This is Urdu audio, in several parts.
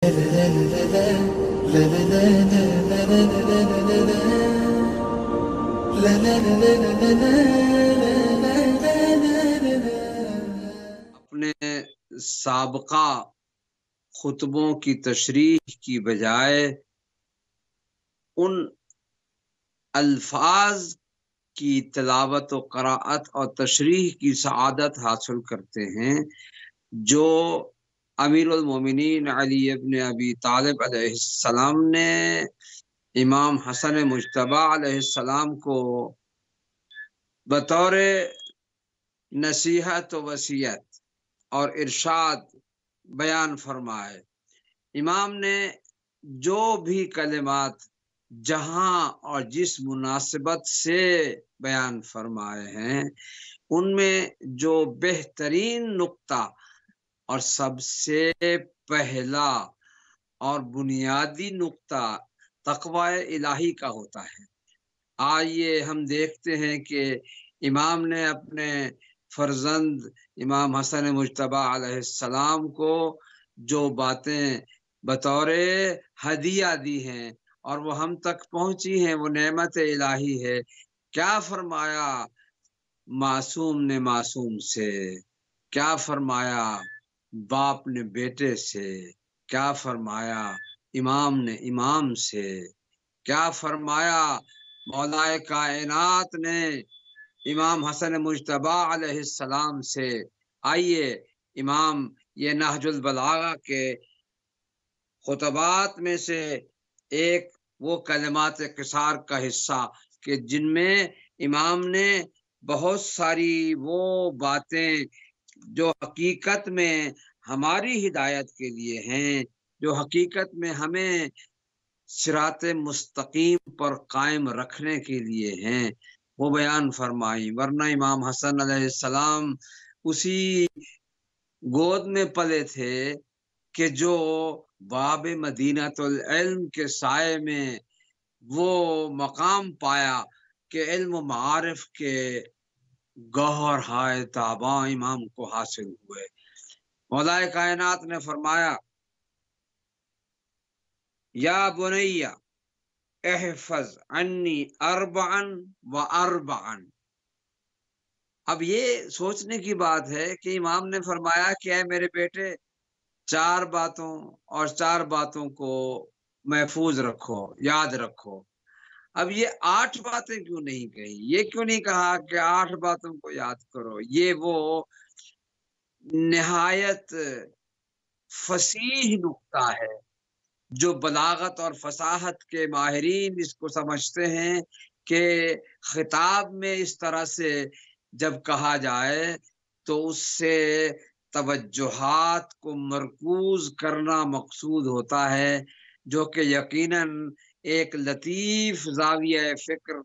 اپنے سابقہ خطبوں کی تشریح کی بجائے ان الفاظ کی تلاوت و قراءت اور تشریح کی سعادت حاصل کرتے ہیں جو امیر المومنین علی ابن ابی طالب علیہ السلام نے امام حسن مجتبی علیہ السلام کو بطور نصیحت و وصیت اور ارشاد بیان فرمائے۔ امام نے جو بھی کلمات جہاں اور جس مناسبت سے بیان فرمائے ہیں ان میں جو بہترین نقطہ اور سب سے پہلا اور بنیادی نقطہ تقوی الہی کا ہوتا ہے۔ آئیے ہم دیکھتے ہیں کہ امام نے اپنے فرزند امام حسن مجتبی علیہ السلام کو جو باتیں بطور ہدیہ دی ہیں اور وہ ہم تک پہنچی ہیں، وہ نعمت الہی ہے۔ کیا فرمایا معصوم نے معصوم سے، کیا فرمایا باپ نے بیٹے سے، کیا فرمایا امام نے امام سے، کیا فرمایا مولائے کائنات نے امام حسن مجتبی علیہ السلام سے۔ آئیے امام یہ نہج البلاغہ کے خطبات میں سے ایک وہ کلمات قصار کا حصہ کہ جن میں امام نے بہت ساری وہ باتیں جو حقیقت میں ہماری ہدایت کے لیے ہیں، جو حقیقت میں ہمیں صراط مستقیم پر قائم رکھنے کے لیے ہیں، وہ بیان فرمائی۔ ورنہ امام حسن علیہ السلام اسی گود میں پلے تھے کہ جو باب مدینۃ العلم کے سائے میں وہ مقام پایا کہ علم و معارف کے گوہر ہائے تاباں امام کو حاصل ہوئے۔ مولائے کائنات نے فرمایا یا بنی احفظ عنی اربعا و اربعا۔ اب یہ سوچنے کی بات ہے کہ امام نے فرمایا کہ اے میرے بیٹے چار باتوں اور چار باتوں کو محفوظ رکھو، یاد رکھو۔ اب یہ 8 باتیں کیوں نہیں کہی؟ یہ کیوں نہیں کہا کہ 8 باتوں کو یاد کرو؟ یہ وہ نہایت فصیح نقطہ ہے جو بلاغت اور فصاحت کے ماہرین اس کو سمجھتے ہیں کہ خطاب میں اس طرح سے جب کہا جائے تو اس سے توجہات کو مرکوز کرنا مقصود ہوتا ہے، جو کہ یقیناً ایک لطیف زاویہ فکر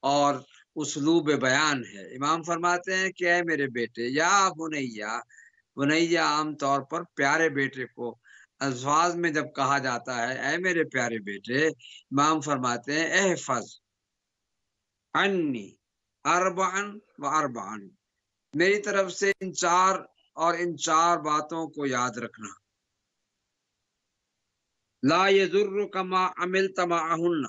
اور اسلوب بیان ہے۔ امام فرماتے ہیں کہ اے میرے بیٹے، یا بنیا، بنیا عام طور پر پیارے بیٹے کو الفاظ میں جب کہا جاتا ہے اے میرے پیارے بیٹے، امام فرماتے ہیں احفظ عنی اربعا و اربعا، میری طرف سے ان 4 باتوں کو یاد رکھنا۔ لا یضرک ما عملت معہن،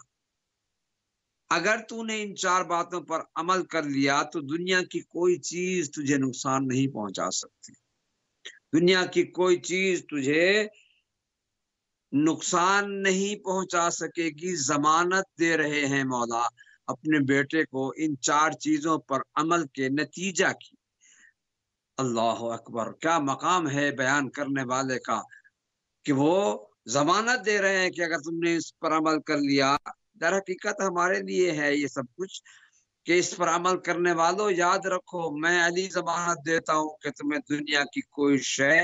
اگر تو نے ان 4 باتوں پر عمل کر لیا تو دنیا کی کوئی چیز تجھے نقصان نہیں پہنچا سکتی، دنیا کی کوئی چیز تجھے نقصان نہیں پہنچا سکے گی۔ ضمانت دے رہے ہیں مولا اپنے بیٹے کو ان 4 چیزوں پر عمل کے نتیجہ کی۔ اللہ اکبر، کیا مقام ہے بیان کرنے والے کا کہ وہ ضمانت دے رہے ہیں کہ اگر تم نے اس پر عمل کر لیا، در حقیقت ہمارے لیے ہے یہ سب کچھ کہ اس پر عمل کرنے والوں یاد رکھو میں علی ضمانت دیتا ہوں کہ تمہیں دنیا کی کوئی شے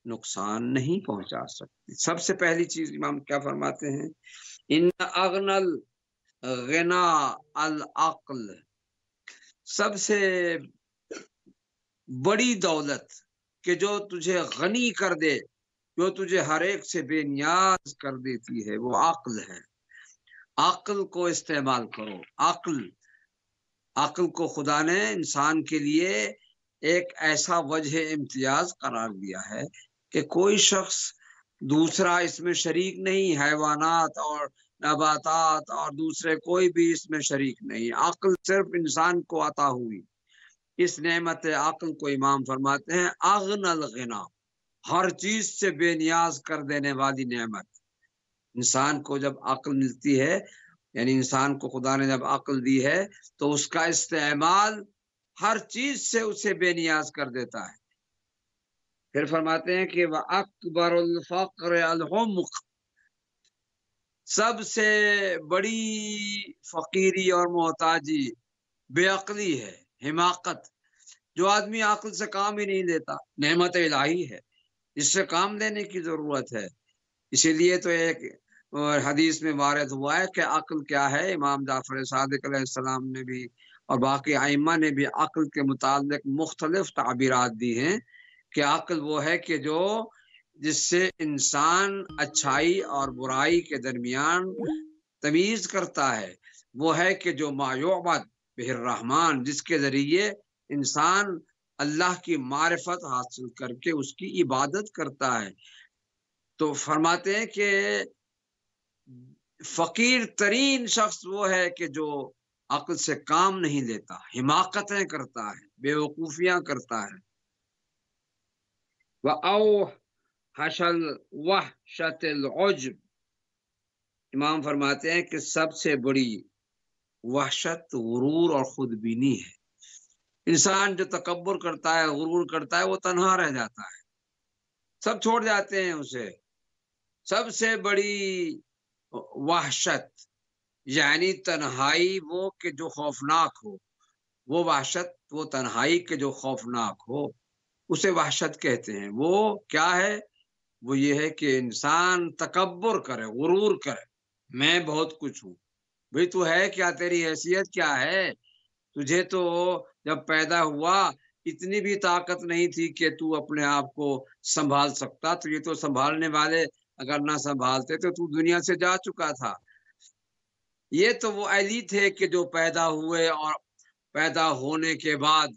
نقصان نہیں پہنچا سکتی۔ سب سے پہلی چیز امام کیا فرماتے ہیں؟ ان اغنى الغنا العقل، سب سے بڑی دولت کہ جو تجھے غنی کر دے، جو تجھے ہر ایک سے بے نیاز کر دیتی ہے، وہ عقل ہے۔ عقل کو استعمال کرو۔ عقل کو خدا نے انسان کے لیے ایک ایسا وجہ امتیاز قرار دیا ہے کہ کوئی شخص دوسرا اس میں شریک نہیں، حیوانات اور نباتات اور دوسرے کوئی بھی اس میں شریک نہیں، عقل صرف انسان کو عطا ہوئی۔ اس نعمت عقل کو امام فرماتے ہیں اغنى الغنا، ہر چیز سے بے نیاز کر دینے والی نعمت۔ انسان کو جب عقل ملتی ہے، یعنی انسان کو خدا نے جب عقل دی ہے تو اس کا استعمال ہر چیز سے اسے بے نیاز کر دیتا ہے۔ پھر فرماتے ہیں کہ وَأَكْبَرُ الْفَقْرِ الْحُمْقِ، سب سے بڑی فقیری اور محتاجی بے عقلی ہے، حماقت۔ جو آدمی عقل سے کام ہی نہیں لیتا، نعمت الہی ہے، اس سے کام لینے کی ضرورت ہے۔ اسی لیے تو ایک حدیث میں وارد ہوا ہے کہ عقل کیا ہے۔ امام جعفر صادق علیہ السلام نے بھی اور باقی ائمہ نے بھی عقل کے متعلق مختلف تعبیرات دی ہیں کہ عقل وہ ہے کہ جس سے انسان اچھائی اور برائی کے درمیان تمیز کرتا ہے، وہ ہے کہ جو ما یعبد بہ الرحمن، جس کے ذریعے انسان اللہ کی معرفت حاصل کر کے اس کی عبادت کرتا ہے۔ تو فرماتے ہیں کہ فقیر ترین شخص وہ ہے کہ جو عقل سے کام نہیں لیتا، حماقتیں کرتا ہے، بے وقوفیاں کرتا ہے۔ وَأَوْحَشَ الْوَحْشَةِ الْعُجْبِ، امام فرماتے ہیں کہ سب سے بڑی وحشت غرور اور خود بینی ہے۔ انسان جو تکبر کرتا ہے، غرور کرتا ہے، وہ تنہا رہ جاتا ہے، سب چھوڑ جاتے ہیں اسے۔ سب سے بڑی وحشت یعنی تنہائی وہ کہ جو خوفناک ہو، وہ وحشت، وہ تنہائی کے جو خوفناک ہو اسے وحشت کہتے ہیں۔ وہ کیا ہے؟ وہ یہ ہے کہ انسان تکبر کرے، غرور کرے، میں بہت کچھ ہوں۔ بھئی تو ہے کیا؟ تیری حیثیت کیا ہے؟ تجھے تو جب پیدا ہوا اتنی بھی طاقت نہیں تھی کہ تو اپنے آپ کو سنبھال سکتا، تو یہ تو سنبھالنے والے اگر نہ سنبھالتے تو دنیا سے جا چکا تھا۔ یہ تو وہ علی تھے کہ جو پیدا ہوئے اور پیدا ہونے کے بعد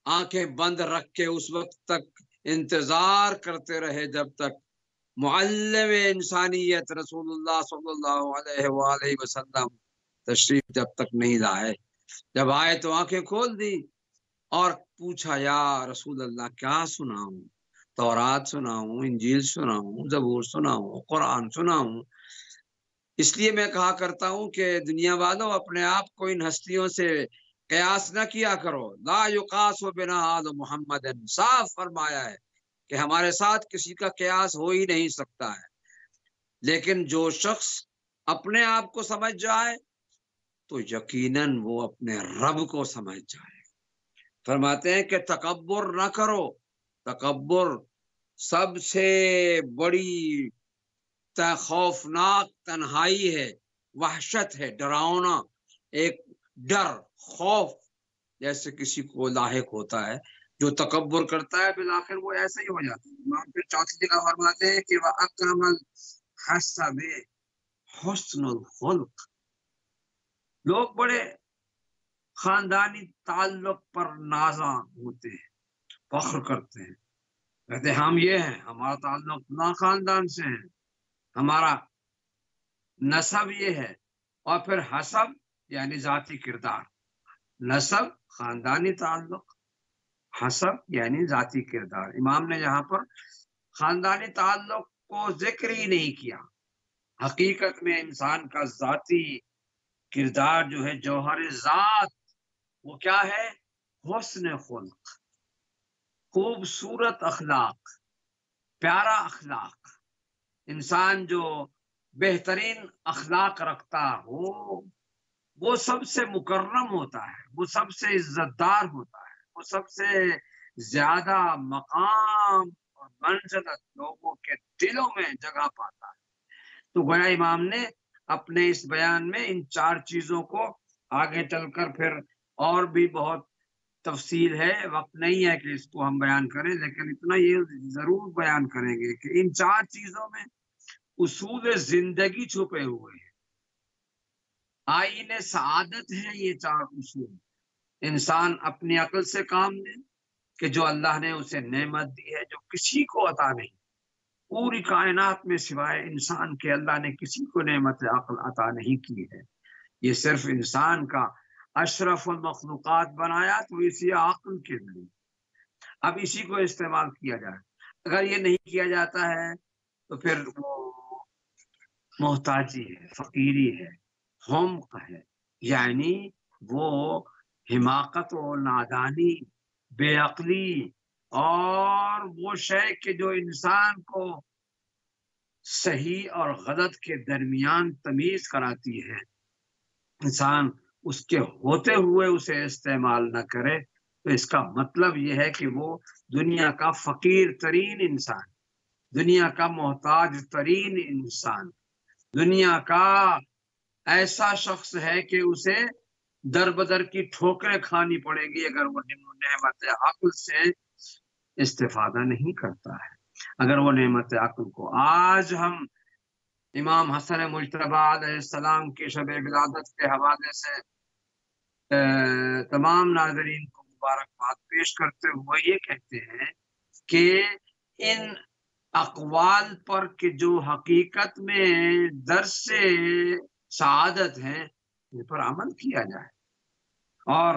آنکھیں بند رکھ کے اس وقت تک انتظار کرتے رہے جب تک معلم انسانیت رسول اللہ صلی اللہ علیہ وآلہ وسلم تشریف جب تک نہیں لائے۔ جب آئے تو آنکھیں کھول دی اور پوچھا یا رسول اللہ کیا سناؤں؟ تورات سناؤں، انجیل سناؤں، زبور سناؤں، قرآن سناؤں؟ اس لیے میں کہا کرتا ہوں کہ دنیا والوں اپنے آپ کو ان ہستیوں سے قیاس نہ کیا کرو۔ لا یقاس بنا آل محمد، صاف فرمایا ہے کہ ہمارے ساتھ کسی کا قیاس ہو ہی نہیں سکتا ہے۔ لیکن جو شخص اپنے آپ کو سمجھ جائے تو یقیناً وہ اپنے رب کو سمجھ جائے۔ فرماتے ہیں کہ تکبر نہ کرو، تکبر سب سے بڑی خوفناک تنہائی ہے، وحشت ہے، ڈراؤنا، ایک ڈر، خوف جیسے کسی کو لاحق ہوتا ہے۔ جو تکبر کرتا ہے بالآخر وہ ایسا ہی ہو جاتا ہے۔ امام پھر چوتھی جگہ فرماتے ہیں کہ وَأَكْرَمَ الْحَسَبِ حُسْنُ الْخُلْقِ، لوگ بڑے خاندانی تعلق پر نازاں ہوتے ہیں، فخر کرتے ہیں، کہتے ہیں ہم یہ ہیں، ہمارا تعلق فلاں خاندان سے ہے، ہمارا نسب یہ ہے۔ اور پھر حسب یعنی ذاتی کردار، نسب خاندانی تعلق، حسب یعنی ذاتی کردار۔ امام نے یہاں پر خاندانی تعلق کو ذکر ہی نہیں کیا۔ حقیقت میں انسان کا ذاتی کردار جو ہے، جوہر ذات، وہ کیا ہے؟ حسن خلق، خوبصورت اخلاق، پیارا اخلاق۔ انسان جو بہترین اخلاق رکھتا ہو وہ سب سے مکرم ہوتا ہے، وہ سب سے عزت دار ہوتا ہے، وہ سب سے زیادہ مقام اور منزلت لوگوں کے دلوں میں جگہ پاتا ہے۔ تو گویا امام نے اپنے اس بیان میں ان چار چیزوں کو، آگے چل کر پھر اور بھی بہت تفصیل ہے، وقت نہیں ہے کہ اس کو ہم بیان کریں، لیکن اتنا یہ ضرور بیان کریں گے کہ ان چار چیزوں میں اصول زندگی چھپے ہوئے ہیں، آئین سعادت ہے یہ چار اصول۔ انسان اپنی عقل سے کام لے کہ جو اللہ نے اسے نعمت دی ہے، جو کسی کو عطا نہیں، پوری کائنات میں سوائے انسان کے اللہ نے کسی کو نعمت عقل عطا نہیں کی ہے. یہ صرف انسان کا اشرف المخلوقات بنایا تو اسی عقل کے ذریعے. اب اسی کو استعمال کیا جائے. اگر یہ نہیں کیا جاتا ہے تو پھر وہ محتاجی ہے، فقیری ہے، حمق ہے، یعنی وہ حماقت و نادانی، بے عقلی اور وہ شے کہ جو انسان کو صحیح اور غلط کے درمیان تمیز کراتی ہے. انسان اس کے ہوتے ہوئے اسے استعمال نہ کرے تو اس کا مطلب یہ ہے کہ وہ دنیا کا فقیر ترین انسان، دنیا کا محتاج ترین انسان، دنیا کا ایسا شخص ہے کہ اسے در بدر کی ٹھوکریں کھانی پڑے گی اگر وہ نعمت عقل سے استفادہ نہیں کرتا ہے. اگر وہ نعمت عقل کو آج ہم امام حسن مجتبی علیہ السلام کی شب ولادت کے حوالے سے تمام ناظرین کو مبارکباد پیش کرتے ہوئے یہ کہتے ہیں کہ ان اقوال پر کہ جو حقیقت میں درس سعادت ہیں ان پر عمل کیا جائے. اور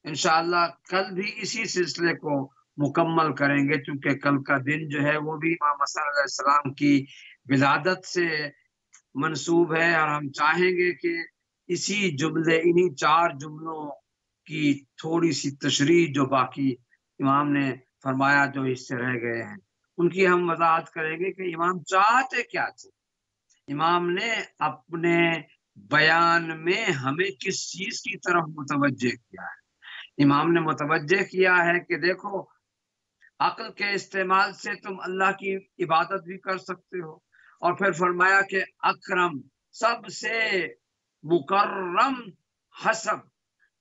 انشاءاللہ کل بھی اسی سلسلے کو مکمل کریں گے چونکہ کل کا دن جو ہے وہ بھی امام حسن علیہ السلام کی ولادت سے منسوب ہے اور ہم چاہیں گے کہ اسی جملے انہی 4 جملوں کی تھوڑی سی تشریح جو باقی امام نے فرمایا جو حصے رہ گئے ہیں ان کی ہم وضاحت کریں گے کہ امام چاہتے کیا تھے. امام نے اپنے بیان میں ہمیں کس چیز کی طرف متوجہ کیا ہے. امام نے متوجہ کیا ہے کہ دیکھو عقل کے استعمال سے تم اللہ کی عبادت بھی کر سکتے ہو، اور پھر فرمایا کہ اکرم سب سے مکرم حسب،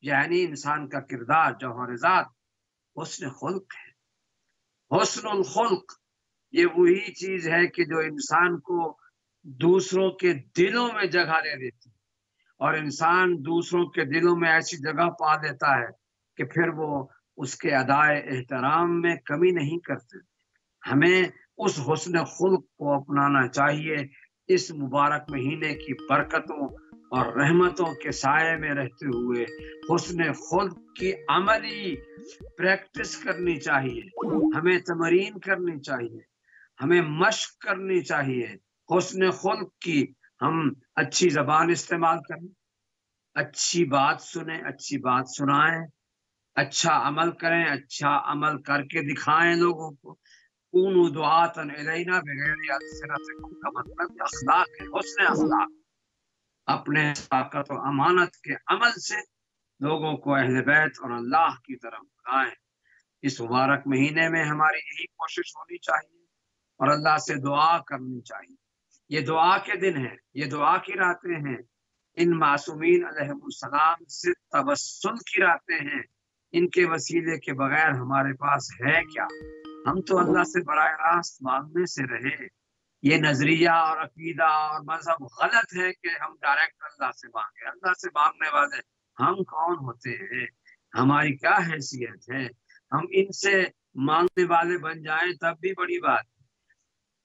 یعنی انسان کا کردار جوہر ذات حسن خلق ہے. حسن الخلق یہ وہی چیز ہے کہ جو انسان کو دوسروں کے دلوں میں جگہ دے دیتی اور انسان دوسروں کے دلوں میں ایسی جگہ پا دیتا ہے کہ پھر وہ اس کے ادائے احترام میں کمی نہیں کرتے. ہمیں اس حسن خلق کو اپنانا چاہیے. اس مبارک مہینے کی برکتوں اور رحمتوں کے سائے میں رہتے ہوئے حسن خلق کی عملی پریکٹس کرنی چاہیے، ہمیں تمرین کرنی چاہیے، ہمیں مشق کرنی چاہیے حسن خلق کی. ہم اچھی زبان استعمال کریں، اچھی بات سنیں، اچھی بات سنائیں، اچھا عمل کریں، اچھا عمل کر کے دکھائیں لوگوں کو. کونوا دعاۃ الینا بغیر السنتکم کا مطلب اخلاق ہے، حسن اخلاق. اپنے طاقت و امانت کے عمل سے لوگوں کو اہل بیت اور اللہ کی طرف بلائیں. اس مبارک مہینے میں ہماری یہی کوشش ہونی چاہیے اور اللہ سے دعا کرنی چاہیے. یہ دعا کے دن ہیں، یہ دعا کی راتیں ہیں. ان معصومین علیہ السلام سے توسل کی راتیں ہیں. ان کے وسیلے کے بغیر ہمارے پاس ہے کیا؟ ہم تو اللہ سے براہ راست مانگنے سے رہے. یہ نظریہ اور عقیدہ اور مذہب غلط ہے کہ ہم ڈائریکٹ اللہ سے مانگیں. اللہ سے مانگنے والے ہم کون ہوتے ہیں؟ ہماری کیا حیثیت ہے؟ ہم ان سے مانگنے والے بن جائیں تب بھی بڑی بات.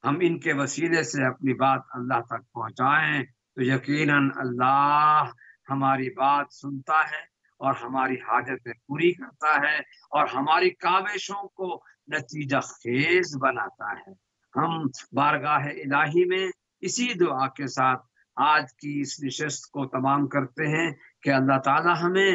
ہم ان کے وسیلے سے اپنی بات اللہ تک پہنچائیں تو یقیناً اللہ ہماری بات سنتا ہے اور ہماری حاجتیں پوری کرتا ہے اور ہماری کاوشوں کو نتیجہ خیز بناتا ہے. ہم بارگاہ الہی میں اسی دعا کے ساتھ آج کی اس نشست کو تمام کرتے ہیں کہ اللہ تعالی ہمیں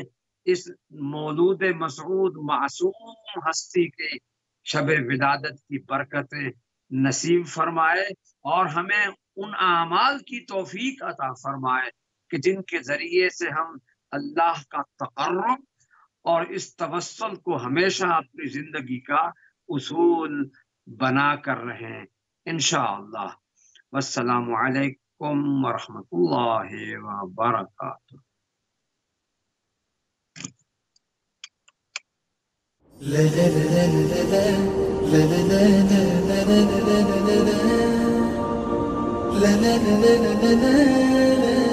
اس مولود مسعود معصوم ہستی کی شب ولادت کی برکتیں نصیب فرمائے اور ہمیں ان اعمال کی توفیق عطا فرمائے کہ جن کے ذریعے سے ہم اللہ کا تقرب اور اس توسل کو ہمیشہ اپنی زندگی کا اصول بنا کر رہیں انشاءاللہ. والسلام علیکم ورحمۃ اللہ وبرکاتہ. la la la la la la la la la